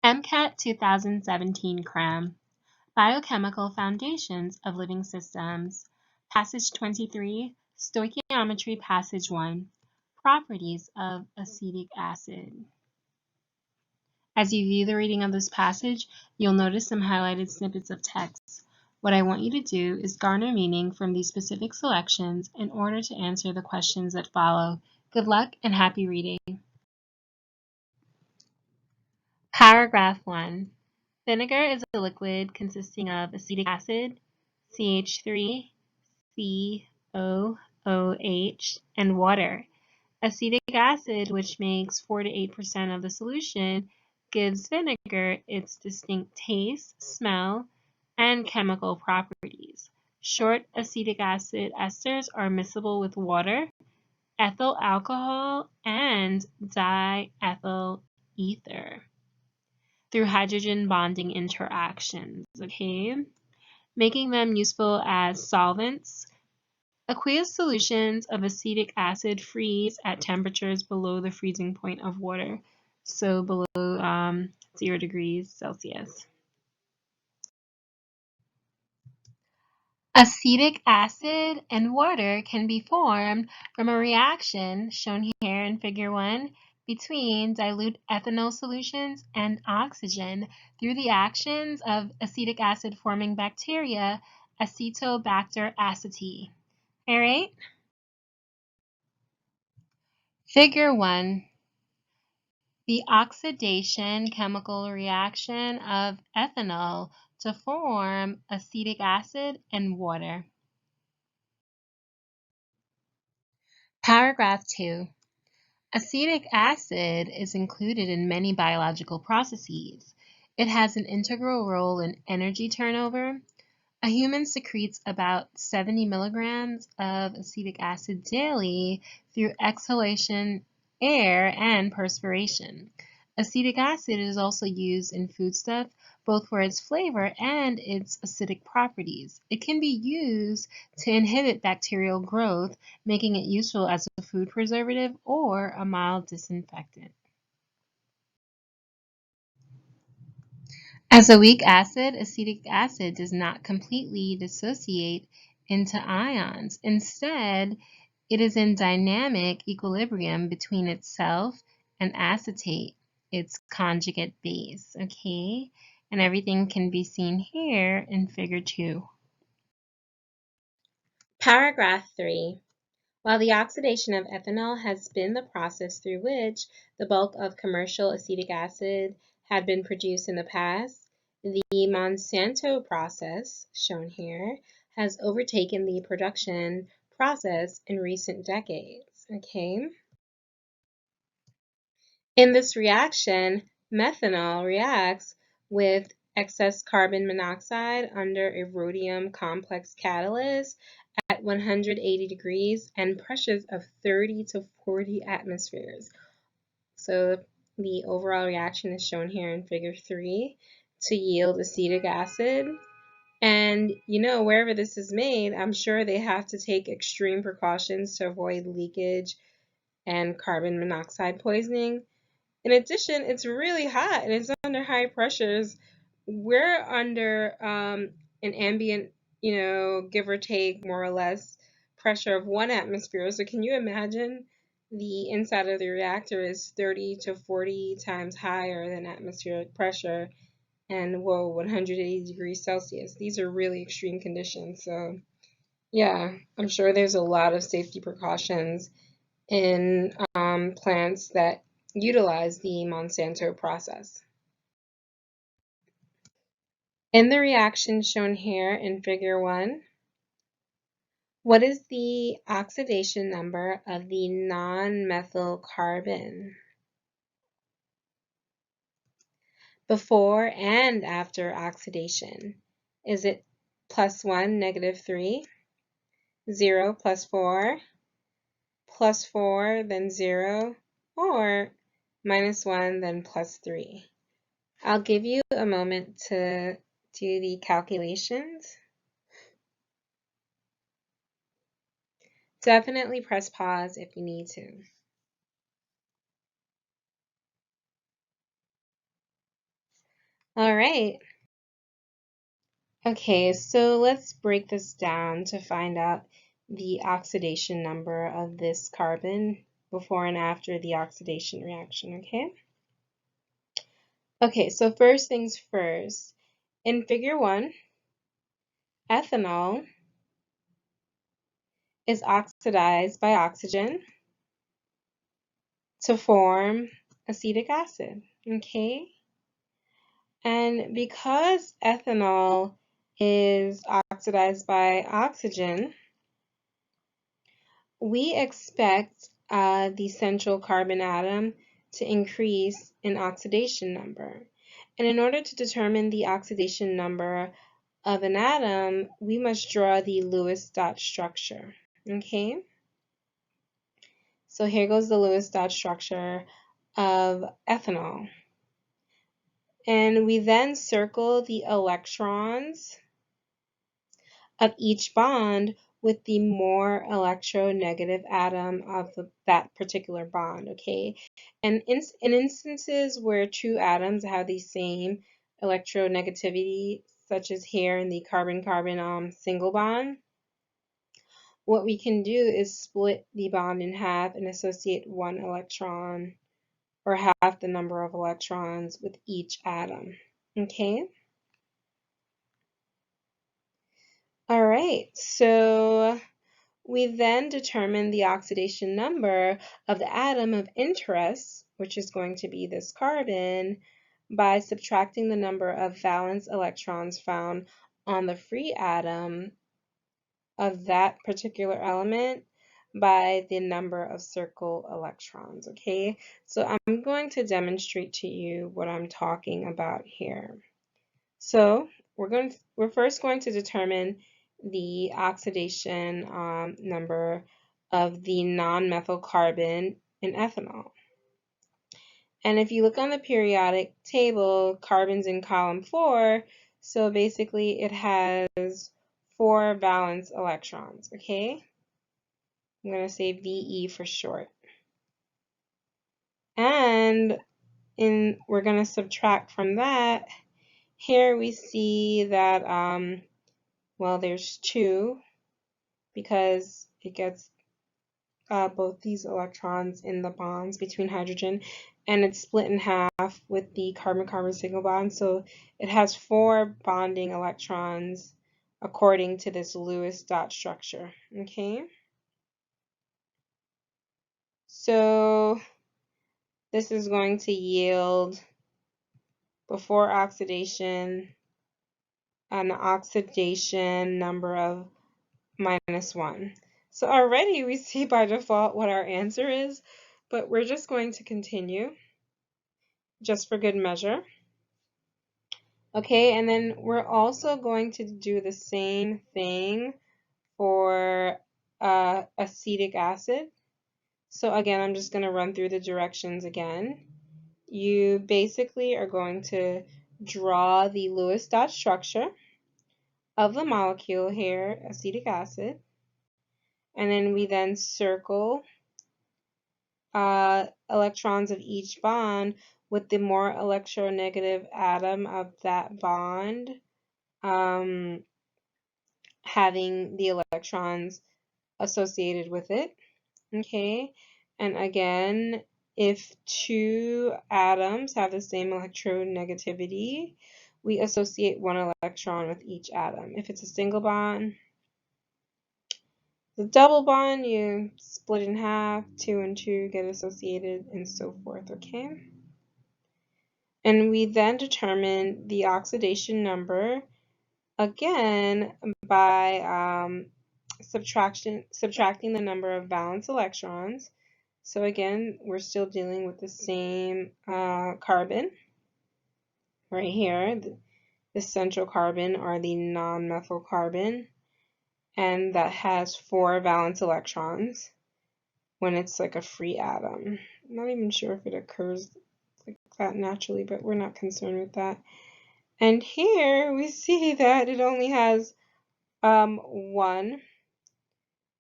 MCAT 2017 Cram, Biochemical Foundations of Living Systems, Passage 23, Stoichiometry Passage 1, Properties of Acetic Acid. As you view the reading of this passage, you'll notice some highlighted snippets of text. What I want you to do is garner meaning from these specific selections in order to answer the questions that follow. Good luck and happy reading. Paragraph 1. Vinegar is a liquid consisting of acetic acid, CH3, COOH, and water. Acetic acid, which makes 4 to 8% of the solution, gives vinegar its distinct taste, smell, and chemical properties. Short acetic acid esters are miscible with water, ethyl alcohol, and diethyl ether through hydrogen bonding interactions, okay? Making them useful as solvents. Aqueous solutions of acetic acid freeze at temperatures below the freezing point of water, so below 0 degrees Celsius. Acetic acid and water can be formed from a reaction, shown here in Figure 1, between dilute ethanol solutions and oxygen through the actions of acetic acid forming bacteria, Acetobacter aceti. All right? Figure 1. The oxidation chemical reaction of ethanol to form acetic acid and water. Paragraph 2. Acetic acid is included in many biological processes. It has an integral role in energy turnover. A human secretes about 70 milligrams of acetic acid daily through exhalation, air, and perspiration. Acetic acid is also used in foodstuff, both for its flavor and its acidic properties. It can be used to inhibit bacterial growth, making it useful as a food preservative or a mild disinfectant. As a weak acid, acetic acid does not completely dissociate into ions. Instead, it is in dynamic equilibrium between itself and acetate, its conjugate base, okay? And everything can be seen here in Figure 2. Paragraph 3. While the oxidation of ethanol has been the process through which the bulk of commercial acetic acid had been produced in the past, the Monsanto process, shown here, has overtaken the production process in recent decades, okay? In this reaction, methanol reacts with excess carbon monoxide under a rhodium complex catalyst at 180 degrees and pressures of 30 to 40 atmospheres. So the overall reaction is shown here in Figure 3 to yield acetic acid. And wherever this is made, I'm sure they have to take extreme precautions to avoid leakage and carbon monoxide poisoning. In addition, it's really hot and it's under high pressures. We're under an ambient, give or take more or less pressure of 1 atmosphere. So can you imagine the inside of the reactor is 30 to 40 times higher than atmospheric pressure and 180 degrees Celsius. These are really extreme conditions. So yeah, I'm sure there's a lot of safety precautions in plants that utilize the Monsanto process. In the reaction shown here in Figure 1, what is the oxidation number of the non-methyl carbon? Before and after oxidation, is it +1, -3, 0, +4, +4, then 0, or -1, then +3? I'll give you a moment to do the calculations. Definitely press pause if you need to. All right. Okay, so let's break this down to find out the oxidation number of this carbon before and after the oxidation reaction, okay? Okay, so first things first. In figure 1, ethanol is oxidized by oxygen to form acetic acid, okay? And because ethanol is oxidized by oxygen, we expect the central carbon atom to increase in oxidation number. And in order to determine the oxidation number of an atom, we must draw the Lewis dot structure, okay? So here goes the Lewis dot structure of ethanol. And we then circle the electrons of each bond with the more electronegative atom of that particular bond, okay? And in instances where two atoms have the same electronegativity, such as here in the carbon-carbon single bond, what we can do is split the bond in half and associate one electron or half the number of electrons with each atom, okay? All right, so we then determine the oxidation number of the atom of interest, which is going to be this carbon, by subtracting the number of valence electrons found on the free atom of that particular element by the number of circle electrons, okay? So I'm going to demonstrate to you what I'm talking about here. So we're first going to determine the oxidation number of the non-methyl carbon in ethanol. And if you look on the periodic table, carbon's in column 4, so basically it has 4 valence electrons, okay? I'm going to say VE for short. And we're going to subtract from that. Here we see that well, there's 2 because it gets both these electrons in the bonds between hydrogen, and it's split in half with the carbon-carbon single bond, so it has 4 bonding electrons according to this Lewis dot structure, okay? So this is going to yield, before oxidation, an oxidation number of -1. So already we see by default what our answer is, but we're just going to continue just for good measure. Okay, and then we're also going to do the same thing for acetic acid. So again, I'm just going to run through the directions again. You basically are going to draw the Lewis dot structure of the molecule here, acetic acid, and then we then circle electrons of each bond with the more electronegative atom of that bond having the electrons associated with it, okay? And again, if 2 atoms have the same electronegativity, we associate 1 electron with each atom. If it's a single bond, the double bond, you split in half, 2 and 2 get associated, and so forth, okay? And we then determine the oxidation number, again, by subtracting the number of valence electrons. So again, we're still dealing with the same carbon right here, the central carbon or the non-methyl carbon, and that has 4 valence electrons when it's like a free atom. I'm not even sure if it occurs like that naturally, but we're not concerned with that. And here we see that it only has 1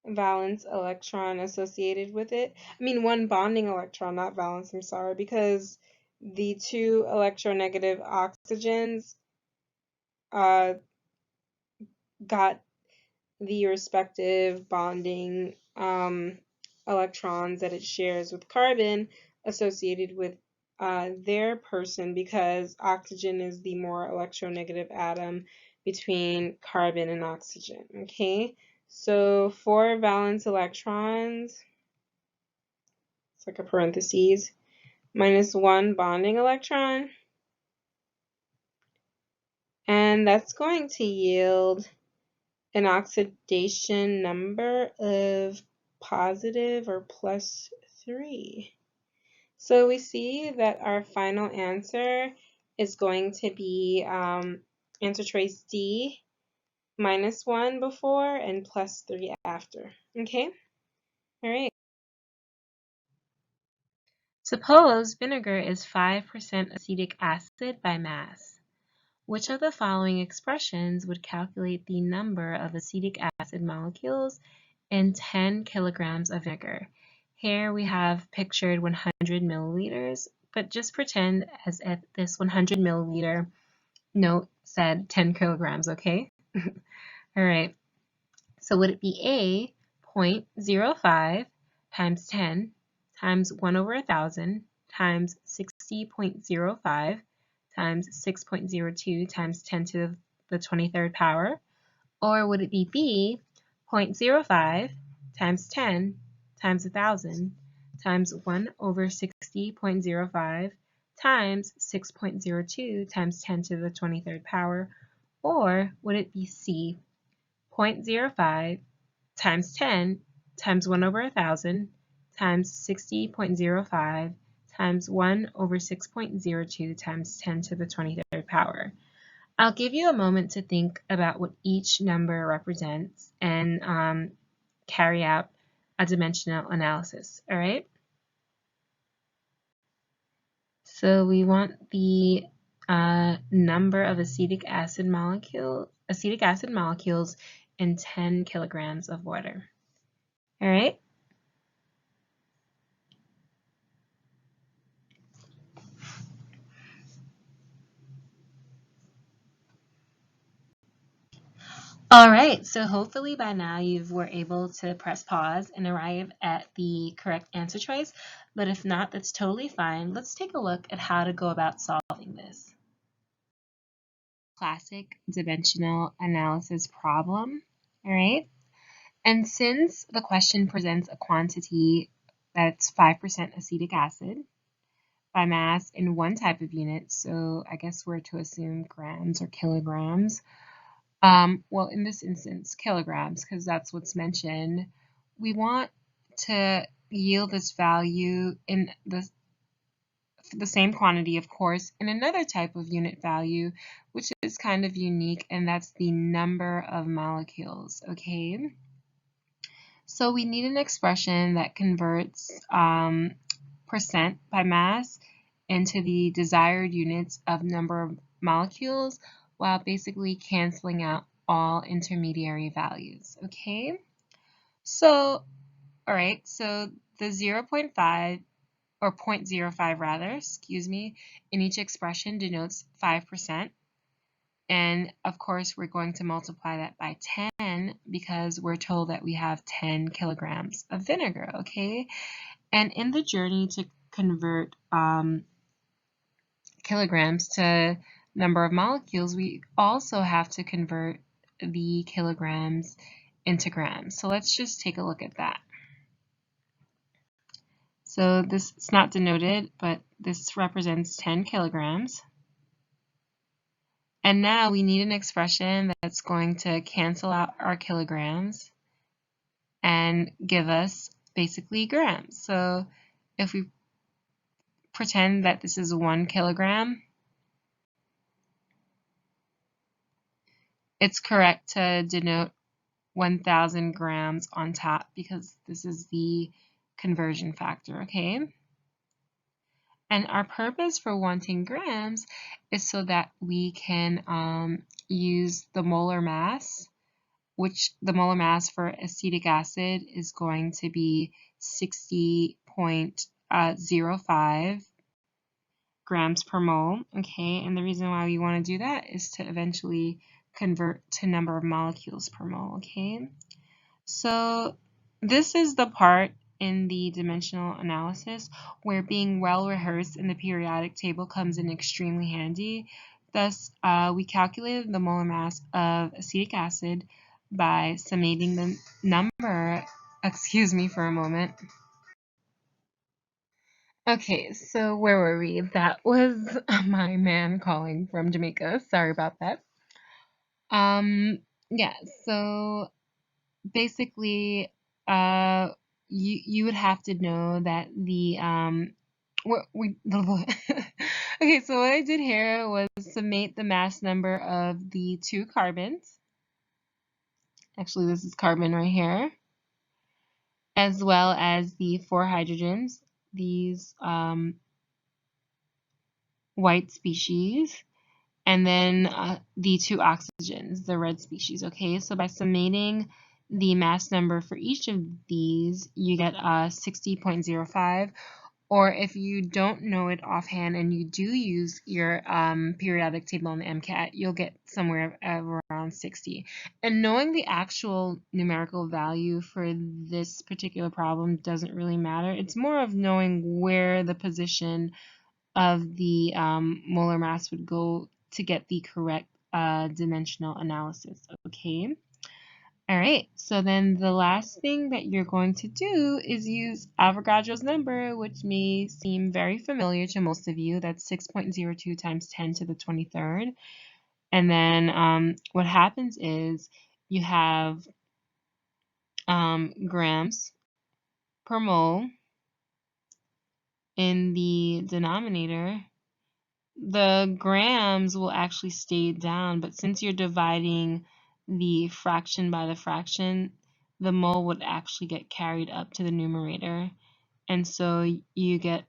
valence electron associated with it. I mean 1 bonding electron, not valence, I'm sorry, because the two electronegative oxygens got the respective bonding electrons that it shares with carbon associated with their person, because oxygen is the more electronegative atom between carbon and oxygen. Okay, so 4 valence electrons, it's like a parentheses, minus 1 bonding electron, and that's going to yield an oxidation number of positive or plus 3. So we see that our final answer is going to be answer choice D, minus 1 before and plus 3 after. Okay? All right. Suppose vinegar is 5% acetic acid by mass. Which of the following expressions would calculate the number of acetic acid molecules in 10 kilograms of vinegar? Here we have pictured 100 milliliters, but just pretend as if this 100 milliliter note said 10 kilograms, okay? All right, so would it be A, 0.05 times 10 times 1 over 1,000 times 60.05 times 6.02 times 10 to the 23rd power? Or would it be B, 0.05 times 10 times 1,000 times 1 over 60.05 times 6.02 times 10 to the 23rd power? Or would it be C, 0.05 times 10 times 1 over 1,000 times 60.05 times 1 over 6.02 times 10 to the 23rd power? I'll give you a moment to think about what each number represents and carry out a dimensional analysis, all right? So we want the number of acetic acid molecules in 10 kilograms of water, all right? All right, so hopefully by now you were able to press pause and arrive at the correct answer choice, but if not, that's totally fine. Let's take a look at how to go about solving this. Classic dimensional analysis problem, all right? And since the question presents a quantity that's 5% acetic acid by mass in one type of unit, so I guess we're to assume grams or kilograms, well, in this instance, kilograms, because that's what's mentioned, we want to yield this value in the same quantity, of course, in another type of unit value, which is kind of unique, and that's the number of molecules, okay? So we need an expression that converts percent by mass into the desired units of number of molecules, while basically canceling out all intermediary values, okay? So, all right, so the 0.5, or 0.05 rather, excuse me, in each expression denotes 5%. And of course, we're going to multiply that by 10 because we're told that we have 10 kilograms of vinegar, okay? And in the journey to convert kilograms to number of molecules, we also have to convert the kilograms into grams. So let's just take a look at that. So this is not denoted, but this represents 10 kilograms. And now we need an expression that's going to cancel out our kilograms and give us basically grams. So if we pretend that this is 1 kilogram, it's correct to denote 1,000 grams on top because this is the conversion factor, okay? And our purpose for wanting grams is so that we can use the molar mass, which the molar mass for acetic acid is going to be 60.05 grams per mole, okay? And the reason why we want to do that is to eventually convert to number of molecules per mole, okay? So this is the part in the dimensional analysis where being well rehearsed in the periodic table comes in extremely handy. Thus, we calculated the molar mass of acetic acid by summating the number, excuse me for a moment. Okay, so where were we? That was my man calling from Jamaica. Sorry about that. Yeah, so basically, you would have to know that the okay, so what I did here was summate the mass number of the 2 carbons. Actually, this is carbon right here, as well as the 4 hydrogens, these white species, and then the 2 oxygens, the red species. Okay, so by summating the mass number for each of these, you get 60.05. Or if you don't know it offhand and you do use your periodic table on the MCAT, you'll get somewhere around 60. And knowing the actual numerical value for this particular problem doesn't really matter. It's more of knowing where the position of the molar mass would go to get the correct dimensional analysis, okay? All right, so then the last thing that you're going to do is use Avogadro's number, which may seem very familiar to most of you. That's 6.02 times 10 to the 23rd. And then what happens is you have grams per mole in the denominator. The grams will actually stay down, but since you're dividing the fraction by the fraction, the mole would actually get carried up to the numerator. And so you get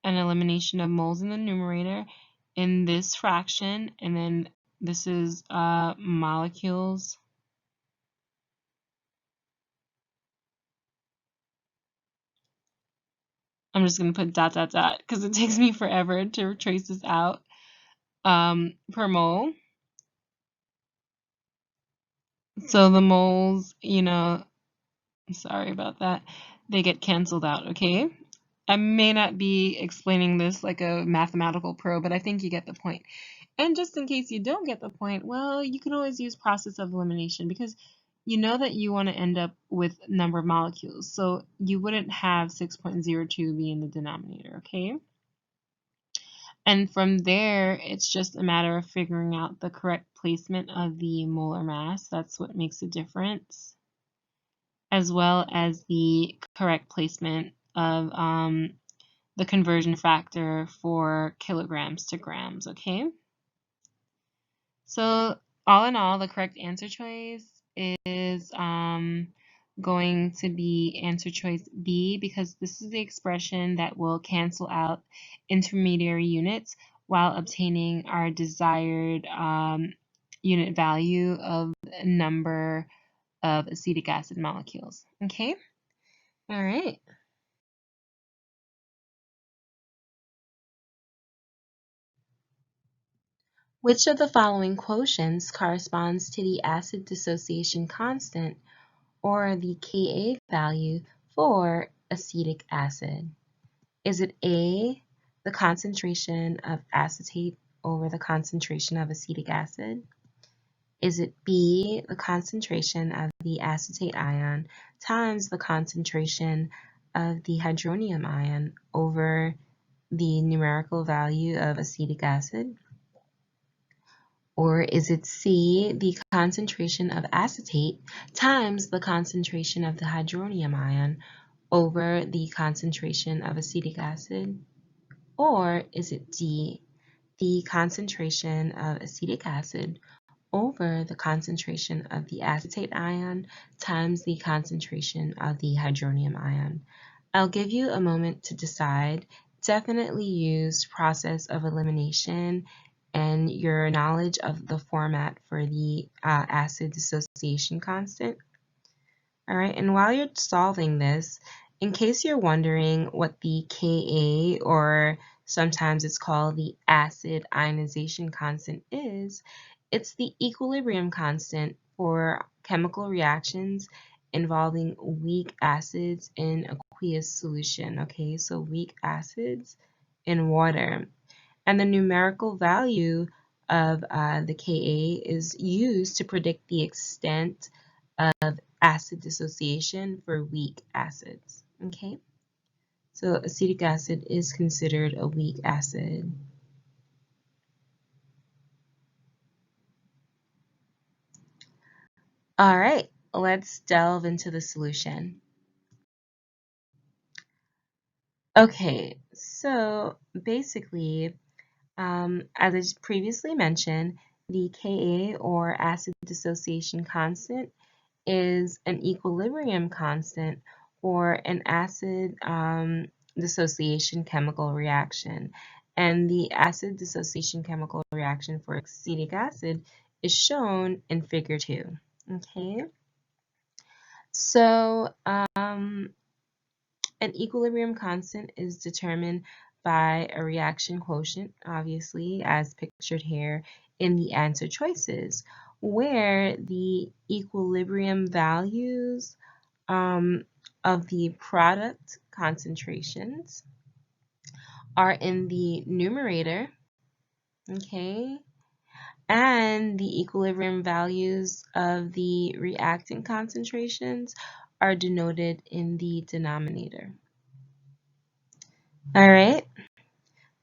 an elimination of moles in the numerator in this fraction, and then this is molecules. I'm just going to put dot, dot, dot, because it takes me forever to trace this out, per mole. So the moles, you know, sorry about that, they get canceled out, okay? I may not be explaining this like a mathematical pro, but I think you get the point. And just in case you don't get the point, well, you can always use process of elimination because you know that you want to end up with number of molecules. So you wouldn't have 6.02 be in the denominator, okay? And from there, it's just a matter of figuring out the correct placement of the molar mass. That's what makes a difference, as well as the correct placement of the conversion factor for kilograms to grams, okay? So all in all, the correct answer choice is going to be answer choice B, because this is the expression that will cancel out intermediary units while obtaining our desired unit value of number of acetic acid molecules. Okay? All right. Which of the following quotients corresponds to the acid dissociation constant, or the Ka value for acetic acid? Is it A, the concentration of acetate over the concentration of acetic acid? Is it B, the concentration of the acetate ion times the concentration of the hydronium ion over the numerical value of acetic acid? Or is it C, the concentration of acetate times the concentration of the hydronium ion over the concentration of acetic acid? Or is it D, the concentration of acetic acid over the concentration of the acetate ion times the concentration of the hydronium ion? I'll give you a moment to decide. Definitely use process of elimination and your knowledge of the format for the acid dissociation constant. All right, and while you're solving this, in case you're wondering what the Ka or sometimes it's called the acid ionization constant, is it's the equilibrium constant for chemical reactions involving weak acids in aqueous solution. Okay, so weak acids in water. And the numerical value of the Ka is used to predict the extent of acid dissociation for weak acids. Okay, so acetic acid is considered a weak acid. All right, let's delve into the solution. Okay, so basically, as I previously mentioned, the Ka, or acid dissociation constant, is an equilibrium constant for an acid dissociation chemical reaction. And the acid dissociation chemical reaction for acetic acid is shown in figure 2. Okay, so an equilibrium constant is determined by a reaction quotient, obviously, as pictured here in the answer choices, where the equilibrium values of the product concentrations are in the numerator, okay, and the equilibrium values of the reactant concentrations are denoted in the denominator. All right,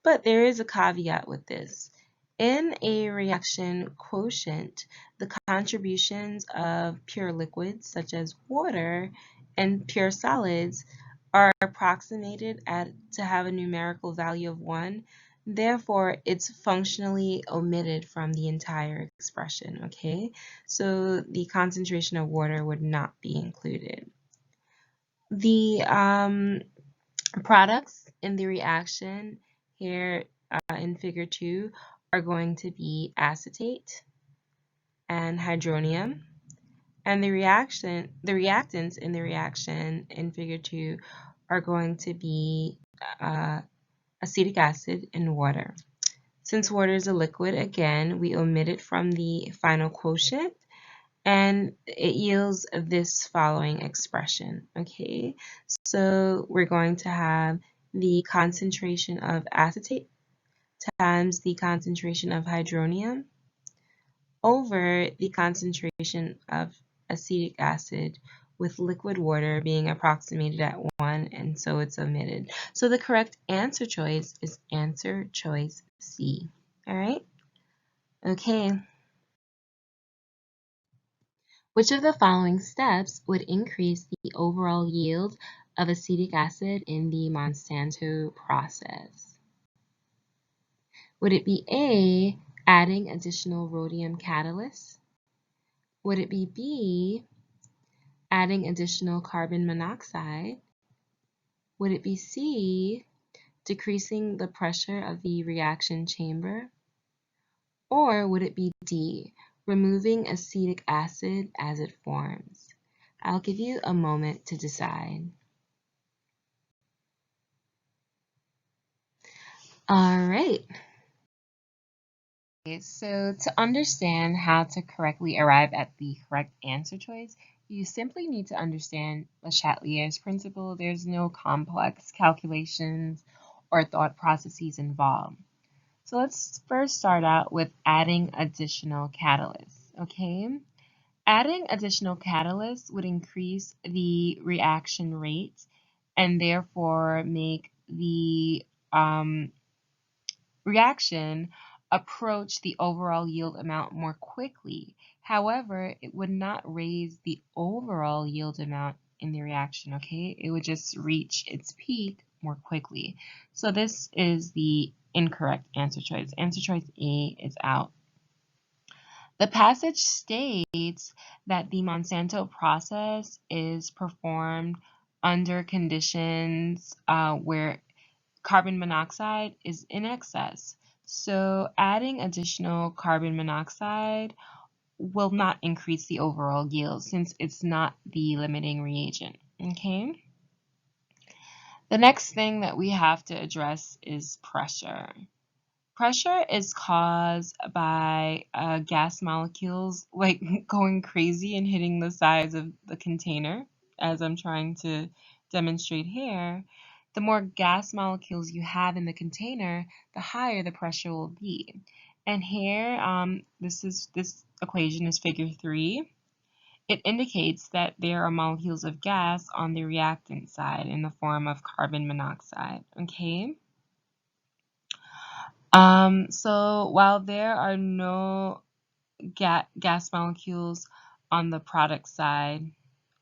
but there is a caveat with this. In a reaction quotient, the contributions of pure liquids, such as water, and pure solids are approximated to have a numerical value of 1. Therefore, it's functionally omitted from the entire expression, okay? So the concentration of water would not be included. The products in the reaction here in figure 2 are going to be acetate and hydronium, and the reactants in the reaction in figure 2 are going to be acetic acid and water. Since water is a liquid, again, we omit it from the final quotient, and it yields this following expression. Okay, so we're going to have the concentration of acetate times the concentration of hydronium over the concentration of acetic acid, with liquid water being approximated at 1, and so it's omitted. So the correct answer choice is answer choice C. All right? Okay. Which of the following steps would increase the overall yield of acetic acid in the Monsanto process? Would it be A, adding additional rhodium catalyst? Would it be B, adding additional carbon monoxide? Would it be C, decreasing the pressure of the reaction chamber? Or would it be D, removing acetic acid as it forms? I'll give you a moment to decide. All right. So to understand how to correctly arrive at the correct answer choice, you simply need to understand Le Chatelier's principle. There's no complex calculations or thought processes involved. So let's first start out with adding additional catalysts, okay? Adding additional catalysts would increase the reaction rate and therefore make the reaction approach the overall yield amount more quickly. However, it would not raise the overall yield amount in the reaction, okay? It would just reach its peak more quickly. So this is the incorrect answer choice. Answer choice A is out. The passage states that the Monsanto process is performed under conditions where carbon monoxide is in excess. So adding additional carbon monoxide will not increase the overall yield since it's not the limiting reagent. Okay. The next thing that we have to address is pressure. Pressure is caused by gas molecules like going crazy and hitting the sides of the container, as I'm trying to demonstrate here. The more gas molecules you have in the container, the higher the pressure will be. And here, this equation is figure 3. It indicates that there are molecules of gas on the reactant side in the form of carbon monoxide. Okay. So while there are no gas molecules on the product side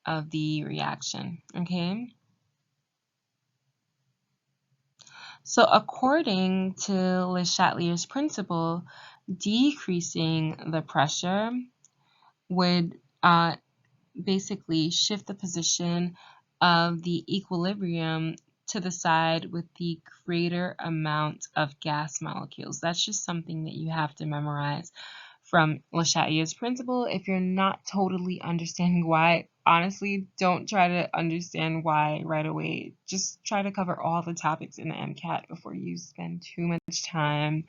of the reaction, okay? So according to Le Chatelier's principle, decreasing the pressure would basically shift the position of the equilibrium to the side with the greater amount of gas molecules. That's just something that you have to memorize from Le Chatelier's principle. If you're not totally understanding why, honestly, don't try to understand why right away. Just try to cover all the topics in the MCAT before you spend too much time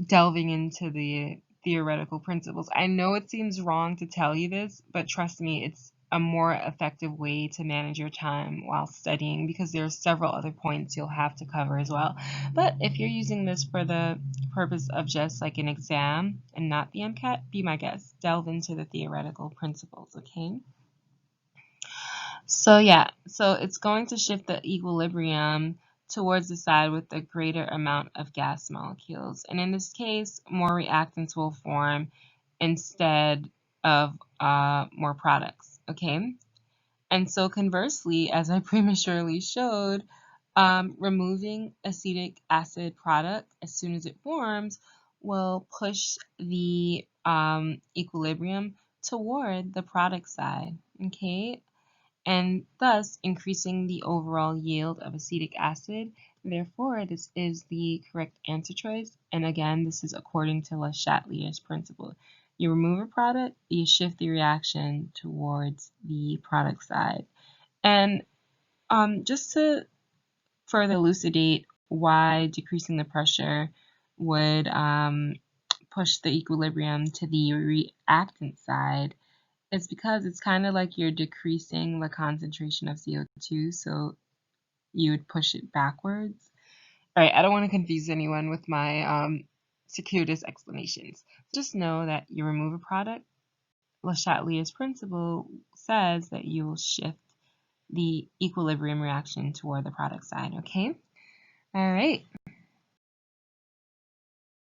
delving into the theoretical principles. I know it seems wrong to tell you this, but trust me, it's a more effective way to manage your time while studying because there are several other points you'll have to cover as well. But if you're using this for the purpose of just like an exam and not the MCAT, be my guest. Delve into the theoretical principles, okay? So yeah, so it's going to shift the equilibrium towards the side with a greater amount of gas molecules. And in this case, more reactants will form instead of more products, okay? And so conversely, as I prematurely showed, removing acetic acid product as soon as it forms will push the equilibrium toward the product side, okay? And thus increasing the overall yield of acetic acid. Therefore, this is the correct answer choice. And again, this is according to Le Chatelier's principle. You remove a product, you shift the reaction towards the product side. And just to further elucidate why decreasing the pressure would push the equilibrium to the reactant side, it's because it's kind of like you're decreasing the concentration of CO2, so you would push it backwards. All right, I don't want to confuse anyone with my circuitous explanations. Just know that you remove a product. Le Chatelier's principle says that you will shift the equilibrium reaction toward the product side, okay? All right.